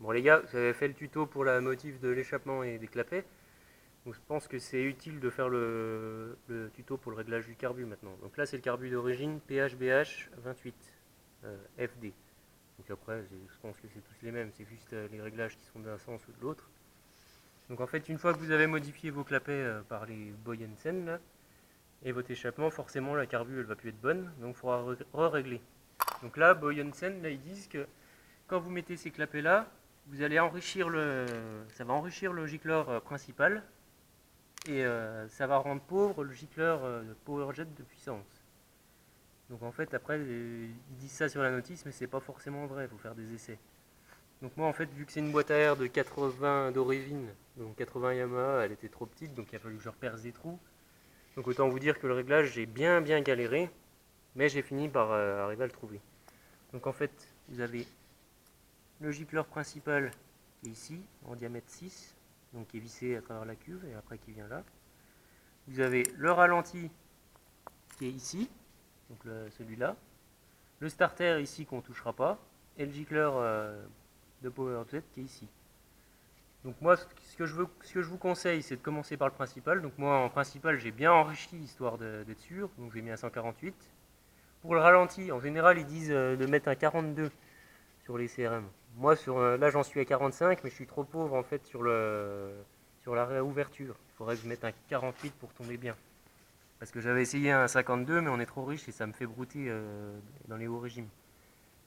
Bon les gars, vous avez fait le tuto pour la motif de l'échappement et des clapets. Donc je pense que c'est utile de faire le tuto pour le réglage du carbu maintenant. Donc là c'est le carbu d'origine PHBH 28 FD. Donc après je pense que c'est tous les mêmes, c'est juste les réglages qui sont d'un sens ou de l'autre. Donc en fait une fois que vous avez modifié vos clapets par les Boyensen là, et votre échappement, forcément la carbu elle va plus être bonne, donc il faudra re-régler. Donc là Boyensen là ils disent que quand vous mettez ces clapets là, vous allez enrichir ça va enrichir le gicleur principal et ça va rendre pauvre le gicleur PowerJet de puissance. Donc en fait après ils disent ça sur la notice mais c'est pas forcément vrai, il faut faire des essais. Donc moi en fait vu que c'est une boîte à air de 80 d'origine, donc 80 Yamaha, elle était trop petite donc il a fallu que je reperce des trous. Donc autant vous dire que le réglage j'ai bien galéré mais j'ai fini par arriver à le trouver. Donc en fait vous avez le gicleur principal qui est ici, en diamètre 6, donc qui est vissé à travers la cuve et après qui vient là. Vous avez le ralenti qui est ici, donc celui-là. Le starter ici qu'on ne touchera pas. Et le gicleur de PowerJet qui est ici. Donc moi, ce que je vous conseille, c'est de commencer par le principal. Donc moi, en principal, j'ai bien enrichi histoire d'être sûr. Donc j'ai mis un 148. Pour le ralenti, en général, ils disent de mettre un 42 sur les CRM. Moi, là, j'en suis à 45, mais je suis trop pauvre en fait sur la réouverture. Il faudrait que je mette un 48 pour tomber bien. Parce que j'avais essayé un 52, mais on est trop riche et ça me fait brouter dans les hauts régimes.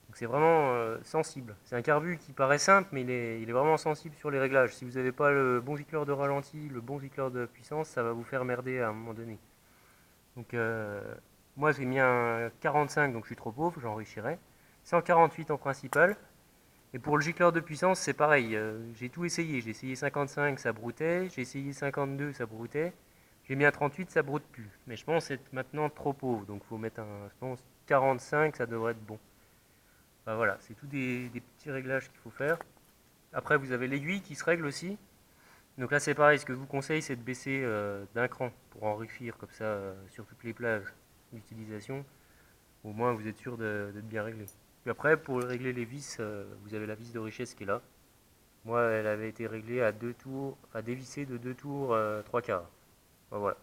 Donc c'est vraiment sensible. C'est un carbu qui paraît simple, mais il est vraiment sensible sur les réglages. Si vous n'avez pas le bon gicleur de ralenti, le bon gicleur de puissance, ça va vous faire merder à un moment donné. Donc moi j'ai mis un 45, donc je suis trop pauvre, j'enrichirai. 148 en principal. Et pour le gicleur de puissance, c'est pareil. J'ai tout essayé. J'ai essayé 55, ça broutait. J'ai essayé 52, ça broutait. J'ai mis un 38, ça broute plus. Mais je pense être maintenant trop pauvre. Donc il faut mettre je pense 45, ça devrait être bon. Bah, voilà, c'est tout des petits réglages qu'il faut faire. Après, vous avez l'aiguille qui se règle aussi. Donc là, c'est pareil. Ce que je vous conseille, c'est de baisser d'un cran pour enrichir comme ça sur toutes les plages d'utilisation. Au moins, vous êtes sûr d'être bien réglé. Puis après, pour régler les vis, vous avez la vis de richesse qui est là. Moi, elle avait été réglée à deux tours, enfin dévissée de deux tours, trois quarts. Enfin, voilà.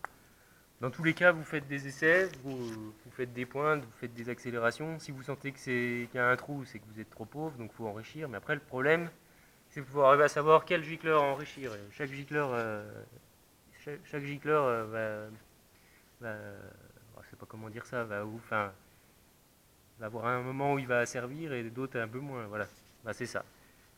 Dans tous les cas, vous faites des essais, vous faites des pointes, vous faites des accélérations. Si vous sentez qu'il y a un trou, c'est que vous êtes trop pauvre, donc il faut enrichir. Mais après, le problème, c'est qu'il faut arriver à savoir quel gicleur enrichir. Et chaque gicleur je sais pas comment dire ça, va avoir un moment où il va servir et d'autres un peu moins. Voilà, bah, c'est ça.